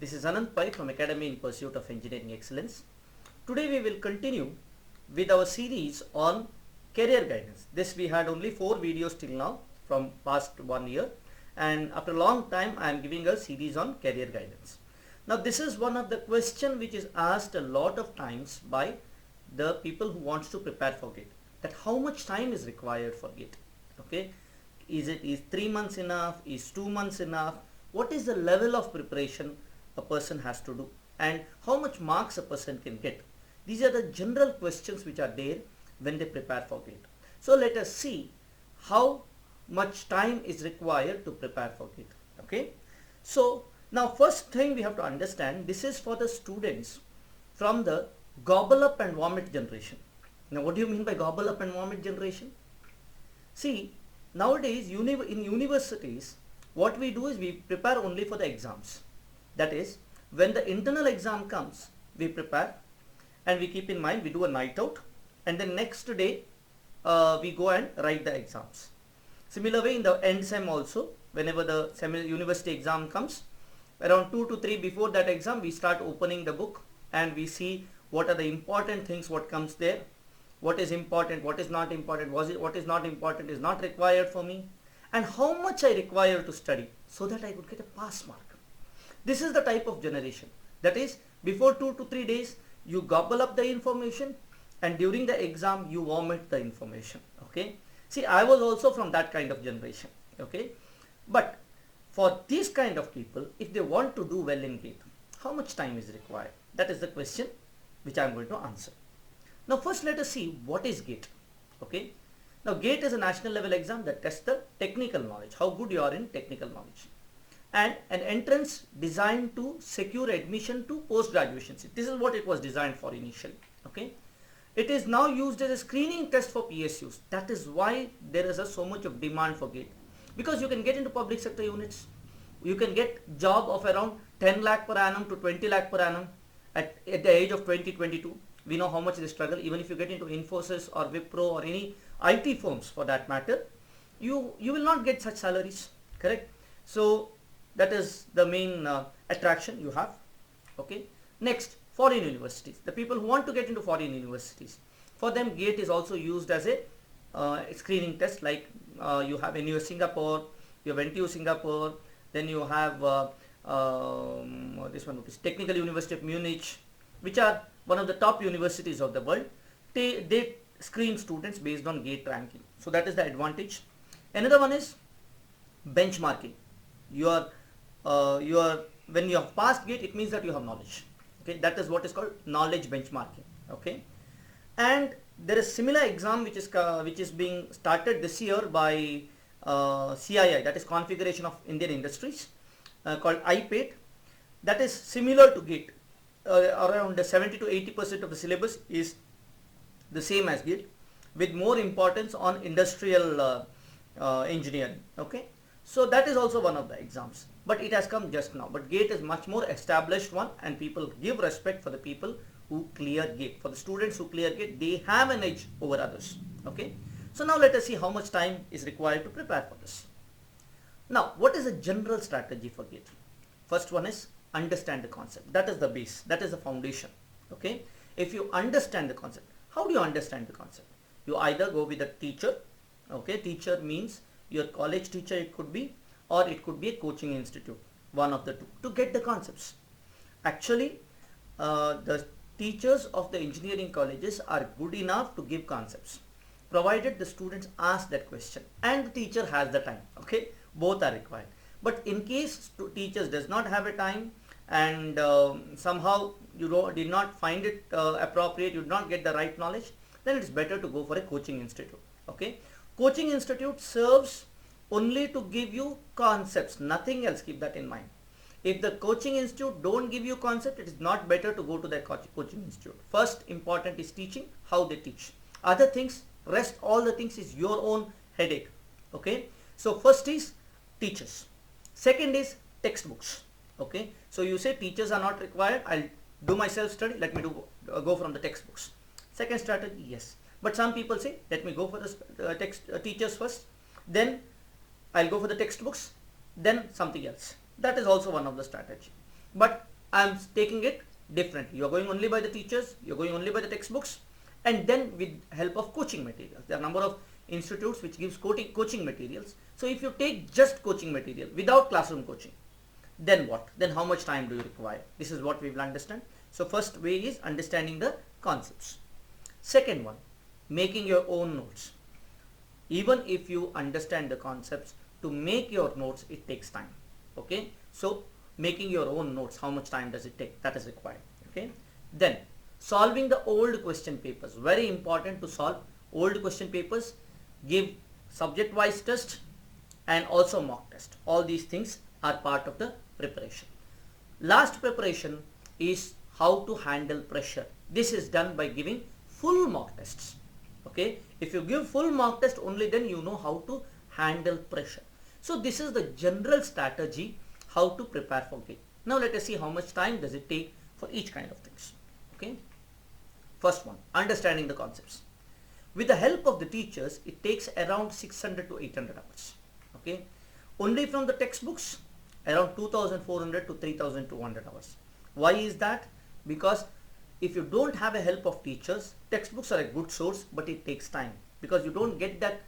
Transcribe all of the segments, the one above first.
This is Anand Pai from Academy in Pursuit of Engineering Excellence. Today we will continue with our series on career guidance. This we had only 4 videos till now from past 1 year, and after a long time I am giving a series on career guidance. Now this is one of the question which is asked a lot of times by the people who wants to prepare for GATE, that how much time is required for GATE. Okay, is 3 months enough, is 2 months enough, what is the level of preparation a person has to do, and how much marks a person can get. These are the general questions which are there when they prepare for GATE. So let us see how much time is required to prepare for GATE. Okay, so now first thing we have to understand, this is for the students from the gobble up and vomit generation. Now what do you mean by gobble up and vomit generation? See, nowadays in universities what we do is we prepare only for the exams. That is, when the internal exam comes, we prepare and we keep in mind, we do a night out, and then next day we go and write the exams. Similar way in the end sem also, whenever the university exam comes, around 2 to 3 before that exam we start opening the book and we see what are the important things, what comes there, what is important, what is not important, what is not important is not required for me, and how much I require to study so that I could get a pass mark. This is the type of generation. That is, before 2 to 3 days you gobble up the information, and during the exam you vomit the information. Okay, see, I was also from that kind of generation. Okay, but for these kind of people, if they want to do well in GATE, how much time is required? That is the question which I am going to answer. Now first let us see what is GATE. Okay, now GATE is a national level exam that tests the technical knowledge, how good you are in technical knowledge, and an entrance designed to secure admission to post-graduation. This is what it was designed for initially. Okay, it is now used as a screening test for PSUs. That is why there is so much of demand for GATE, because you can get into public sector units, you can get job of around 10 lakh per annum to 20 lakh per annum at the age of 2022. We know how much they struggle. Even if you get into Infosys or Wipro or any IT firms for that matter, you will not get such salaries, correct? So that is the main attraction you have. Okay, next, foreign universities. The people who want to get into foreign universities, for them GATE is also used as a screening test. Like you have NUS Singapore, you have NTU Singapore, then you have this one, which is Technical University of Munich, which are one of the top universities of the world. They screen students based on GATE ranking. So that is the advantage. Another one is benchmarking. When you have passed GATE, it means that you have knowledge. Okay, that is what is called knowledge benchmarking. Okay, and there is similar exam which is being started this year by CII, that is Confederation of Indian Industries, called IPATE. That is similar to GATE. Around 70 to 80% of the syllabus is the same as GATE, with more importance on industrial engineering. Okay, so that is also one of the exams, but it has come just now. But GATE is much more established one, and people give respect for the people who clear GATE. For the students who clear GATE, they have an edge over others. Okay, so now let us see how much time is required to prepare for this. Now, what is a general strategy for GATE? First one is understand the concept. That is the base, that is the foundation. Okay, if you understand the concept, how do you understand the concept? You either go with a teacher. Okay, teacher means your college teacher, it could be, or it could be a coaching institute, one of the two, to get the concepts. Actually, the teachers of the engineering colleges are good enough to give concepts, provided the students ask that question and the teacher has the time. Okay, both are required. But in case teachers does not have a time, and somehow you did not find it appropriate, you did not get the right knowledge, then it is better to go for a coaching institute. Okay, coaching institute serves only to give you concepts, nothing else. Keep that in mind. If the coaching institute don't give you concept, it is not better to go to that coaching institute. First important is teaching, how they teach. Other things, rest all the things is your own headache. Okay, so first is teachers, second is textbooks. Okay, so you say teachers are not required, I'll do my self study, let me go from the textbooks. Second strategy, yes, but some people say let me go for the teachers first, then I'll go for the textbooks, then something else. That is also one of the strategy. But I am taking it differently. You are going only by the teachers, you are going only by the textbooks, and then with help of coaching materials. There are a number of institutes which gives coaching materials. So if you take just coaching material without classroom coaching, then what? Then how much time do you require? This is what we will understand. So first way is understanding the concepts. Second one, making your own notes. Even if you understand the concepts, to make your notes it takes time. Okay, so making your own notes, how much time does it take? That is required. Okay, then solving the old question papers. Very important to solve old question papers. Give subject wise test and also mock test. All these things are part of the preparation. Last preparation is how to handle pressure. This is done by giving full mock tests. Okay, if you give full mock test, only then you know how to handle pressure. So this is the general strategy how to prepare for GATE. Now let us see how much time does it take for each kind of things. Okay, first one, understanding the concepts. With the help of the teachers, it takes around 600 to 800 hours. Okay, only from the textbooks around 2400 to 3200 hours. Why is that? Because if you don't have a help of teachers, textbooks are a good source, but it takes time because you don't get that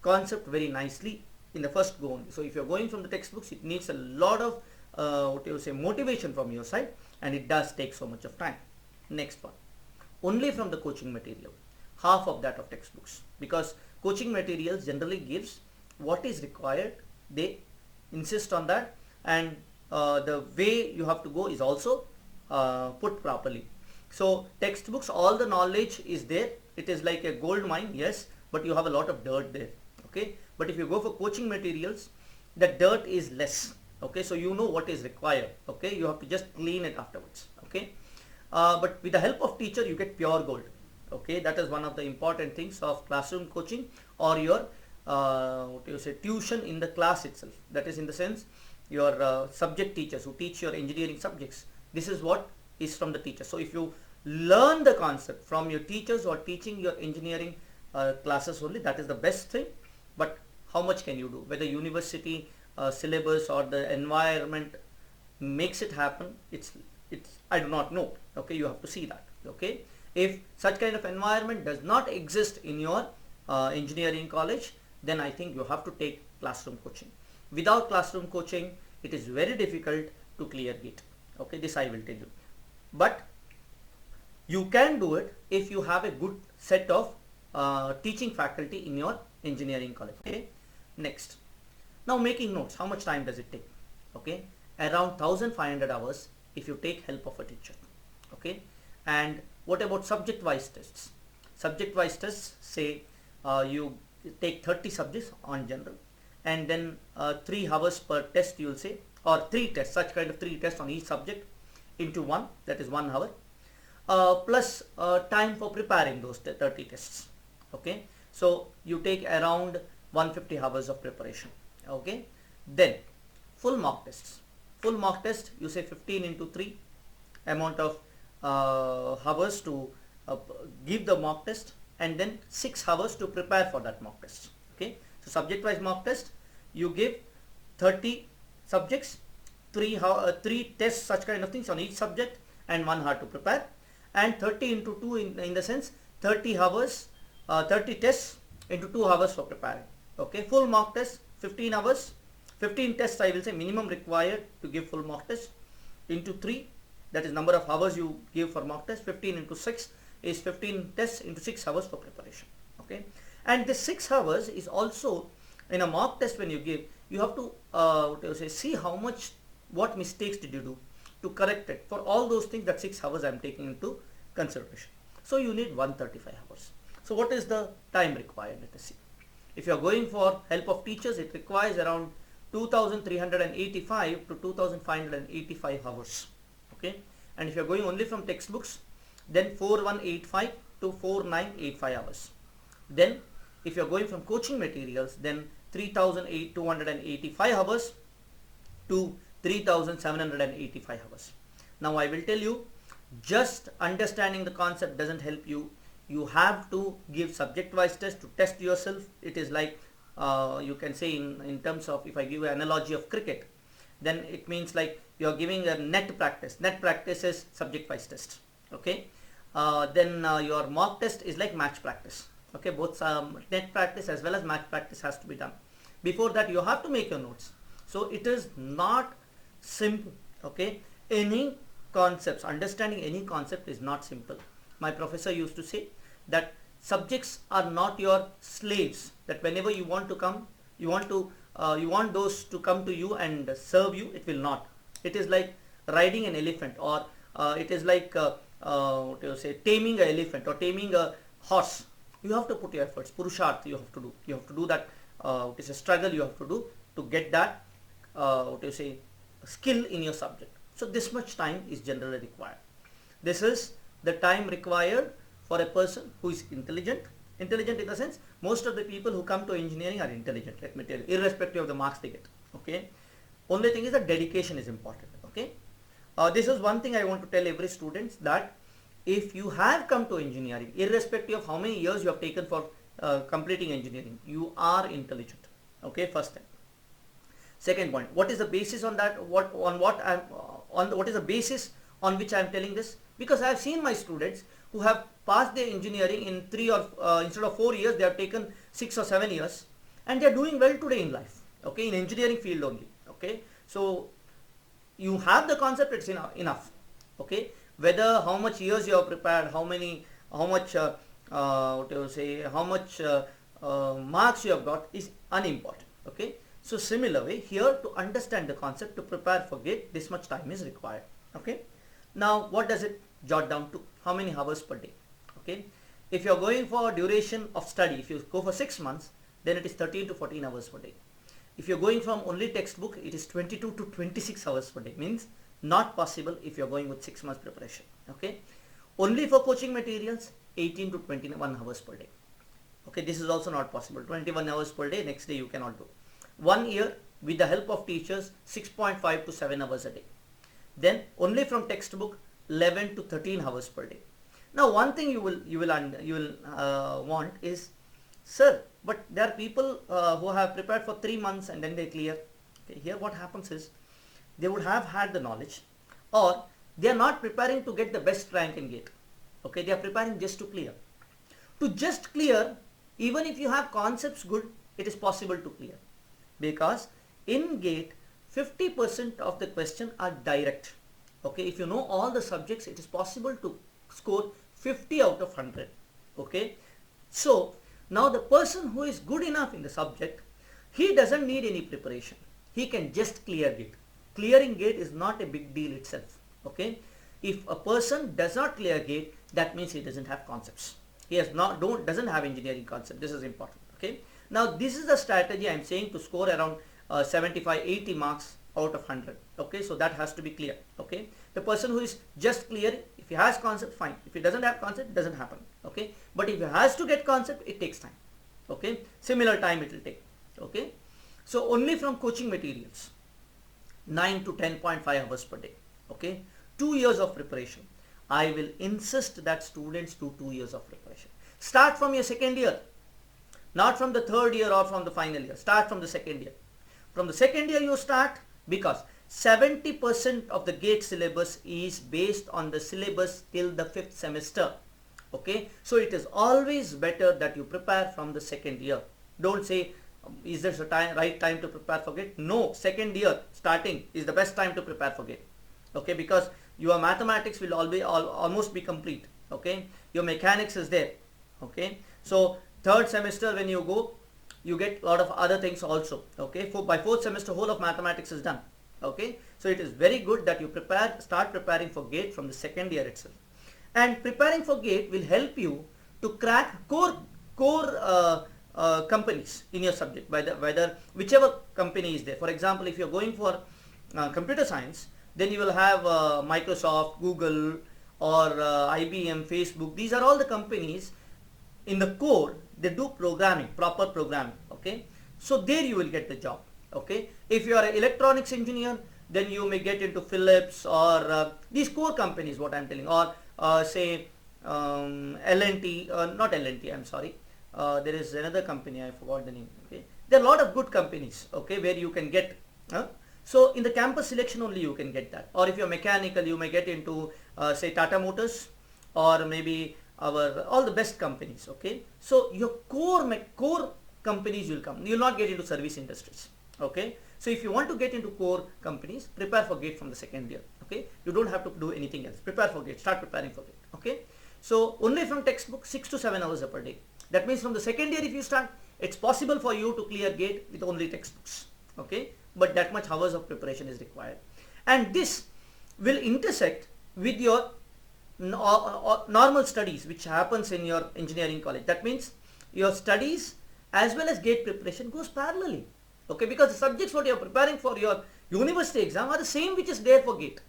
concept very nicely in the first go only. So if you're going from the textbooks, it needs a lot of motivation from your side, and it does take so much of time. Next one, only from the coaching material, half of that of textbooks, because coaching materials generally gives what is required. They insist on that, and the way you have to go is also put properly. So textbooks, all the knowledge is there. It is like a gold mine, yes, but you have a lot of dirt there. Okay, but if you go for coaching materials, the dirt is less. Okay, so you know what is required. Okay, you have to just clean it afterwards. Okay, but with the help of teacher, you get pure gold. Okay, that is one of the important things of classroom coaching or your tuition in the class itself. That is in the sense your subject teachers who teach your engineering subjects. This is what is from the teacher. So if you learn the concept from your teachers who are teaching your engineering classes only, that is the best thing. But how much can you do? Whether university syllabus or the environment makes it happen, it's I do not know. Okay, you have to see that. Okay, if such kind of environment does not exist in your engineering college, then I think you have to take classroom coaching. Without classroom coaching, it is very difficult to clear GATE. Okay, this I will tell you. But you can do it if you have a good set of teaching faculty in your engineering college. Okay, next, now making notes, how much time does it take? Okay, around 1500 hours if you take help of a teacher. Okay, and what about subject wise tests? Subject wise tests, say you take 30 subjects on general, and then 3 hours per test, you will say, or 3 tests, such kind of 3 tests on each subject into 1, that is 1 hour, plus time for preparing those 30 tests. Okay, so you take around 150 hours of preparation. Okay, then full mock tests. Full mock test, you say 15 into 3 amount of hours to give the mock test, and then 6 hours to prepare for that mock test. Okay, so subject wise mock test, you give 30 subjects, 3 tests, such kind of things on each subject, and 1 hour to prepare, and 30 into 2 in the sense 30 hours, 30 tests into 2 hours for preparing. Okay, full mock test 15 hours, 15 tests I will say minimum required to give full mock test, into 3, that is number of hours you give for mock test. 15 into 6 is 15 tests into 6 hours for preparation. Okay, and this 6 hours is also in a mock test. When you give, you have to see how much, what mistakes did you do to correct it. For all those things, that 6 hours I am taking into consideration. So you need 135 hours. So what is the time required? Let us see. If you are going for help of teachers, it requires around 2385 to 2585 hours. Okay, and if you are going only from textbooks, then 4185 to 4985 hours. Then if you are going from coaching materials, then 3285 hours to 3785 hours. Now I will tell you, just understanding the concept doesn't help you. You have to give subject wise test to test yourself. It is like you can say in terms of, if I give an analogy of cricket, then it means like you are giving a net practice. Net practice is subject wise test. Okay, then your mock test is like match practice. Okay, both net practice as well as match practice has to be done. Before that you have to make your notes. So it is not simple. Okay, any concepts, understanding any concept is not simple. My professor used to say that subjects are not your slaves, that whenever you want to come, you want those to come to you and serve you. It will not. It is like riding an elephant, or it is like what do you say, taming an elephant or taming a horse. You have to put your efforts, purusharth you have to do. You have to do that. It is a struggle you have to do to get that what do you say, skill in your subject. So this much time is generally required. This is the time required for a person who is intelligent. Intelligent in the sense, most of the people who come to engineering are intelligent, let me tell you, irrespective of the marks they get. Okay, only thing is that dedication is important. Okay, this is one thing I want to tell every student, that if you have come to engineering, irrespective of how many years you have taken for completing engineering, you are intelligent. Okay, first thing. Second point, what is the basis on that? What is the basis on which I am telling this? Because I have seen my students who have passed their engineering in 3 or instead of 4 years, they have taken 6 or 7 years, and they are doing well today in life. Okay, in engineering field only. Okay, so you have the concept, it's enough. Okay, whether how much years you have prepared, how much what do you say, how much marks you have got is unimportant. Okay, so similar way here, to understand the concept, to prepare for GATE, this much time is required. Okay, now what does it jot down to? How many hours per day? Okay, if you are going for duration of study, if you go for 6 months, then it is 13 to 14 hours per day. If you are going from only textbook, it is 22 to 26 hours per day. Means not possible if you are going with 6 months preparation. Okay, only for coaching materials, 18 to 21 hours per day. Okay, this is also not possible. 21 hours per day, next day you cannot do. 1 year with the help of teachers, 6.5 to 7 hours a day. Then only from textbook, 11 to 13 hours per day. Now one thing you will want is, sir, but there are people who have prepared for 3 months and then they clear. Okay, here what happens is, they would have had the knowledge, or they are not preparing to get the best rank in GATE. Okay, they are preparing just to clear. To just clear, even if you have concepts good, it is possible to clear, because in GATE 50% of the question are direct. Okay, if you know all the subjects, it is possible to score 50 out of 100. Okay, so now the person who is good enough in the subject, he doesn't need any preparation. He can just clear GATE. Clearing GATE is not a big deal itself. Okay, if a person does not clear GATE, that means he doesn't have concepts. He doesn't have engineering concept. This is important. Okay, now this is the strategy I am saying, to score around 75-80 marks out of 100. Okay, so that has to be clear. Okay, the person who is just clearing, if he has concept, fine. If he doesn't have concept, it doesn't happen. Okay, but if he has to get concept, it takes time. Okay, similar time it will take. Okay, so only from coaching materials, 9 to 10.5 hours per day. Okay, 2 years of preparation. I will insist that students do 2 years of preparation. Start from your second year, not from the third year or from the final year. Start from the second year. From the second year you start, because 70% of the GATE syllabus is based on the syllabus till the 5th semester. Okay, so it is always better that you prepare from the second year. Don't say, is this the right time to prepare for GATE? No, second year starting is the best time to prepare for GATE. Okay, because your mathematics will almost be complete. Okay, your mechanics is there. Okay, so third semester when you go, you get a lot of other things also. Okay, by fourth semester, whole of mathematics is done. Okay, so it is very good that you start preparing for GATE from the second year itself. And preparing for GATE will help you to crack core companies in your subject, whether whichever company is there. For example, if you are going for computer science, then you will have Microsoft, Google, or IBM, Facebook. These are all the companies in the core. They do programming, proper programming. Okay, so there you will get the job. Okay, if you are an electronics engineer, then you may get into Philips or these core companies, what I am telling, or say L&T, not L&T, I am sorry. There is another company, I forgot the name. Okay, there are a lot of good companies. Okay, where you can get. So in the campus selection only you can get that, or if you're mechanical you may get into say Tata Motors or maybe all the best companies. Okay, so your core companies will come. You will not get into service industries. Okay, so if you want to get into core companies, prepare for GATE from the second year. Okay, you don't have to do anything else. Prepare for GATE. Start preparing for GATE. Okay, so only from textbook 6 to 7 hours per day. That means from the second year if you start, it's possible for you to clear GATE with only textbooks. Okay, but that much hours of preparation is required, and this will intersect with your normal studies which happens in your engineering college. That means your studies as well as GATE preparation goes parallelly. Okay, because the subjects what you are preparing for your university exam are the same which is there for GATE.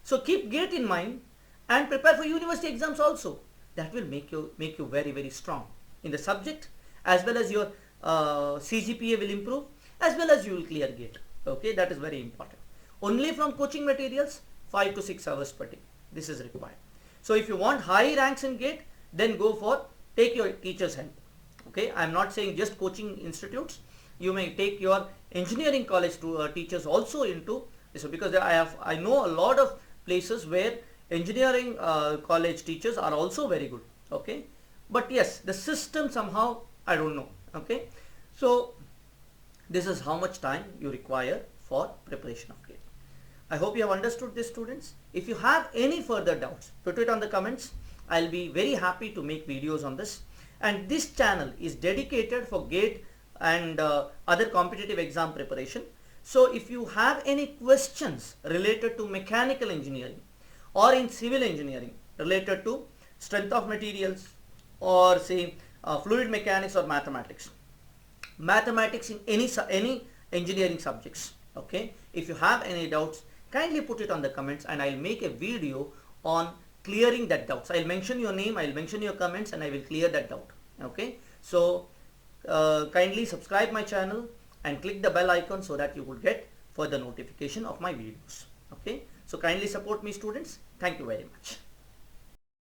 So keep GATE in mind and prepare for university exams also. That will make you very, very strong in the subject, as well as your CGPA will improve, as well as you will clear GATE. Okay, that is very important. Only from coaching materials 5 to 6 hours per day. This is required. So if you want high ranks in GATE, then take your teacher's help. Okay, I am not saying just coaching institutes. You may take your engineering college teachers also into this, because I know a lot of places where engineering college teachers are also very good. Okay, but yes, the system somehow I don't know. Okay, so this is how much time you require for preparation of GATE. I hope you have understood this, students. If you have any further doubts, put it on the comments. I'll be very happy to make videos on this. And this channel is dedicated for GATE and other competitive exam preparation. So if you have any questions related to mechanical engineering or in civil engineering related to strength of materials or say fluid mechanics or mathematics in any engineering subjects, okay, if you have any doubts, kindly put it on the comments and I'll make a video on clearing that doubts. I'll mention your name, I'll mention your comments, and I will clear that doubt. Okay, so kindly subscribe my channel and click the bell icon so that you will get further notification of my videos. Okay, so kindly support me, students. Thank you very much.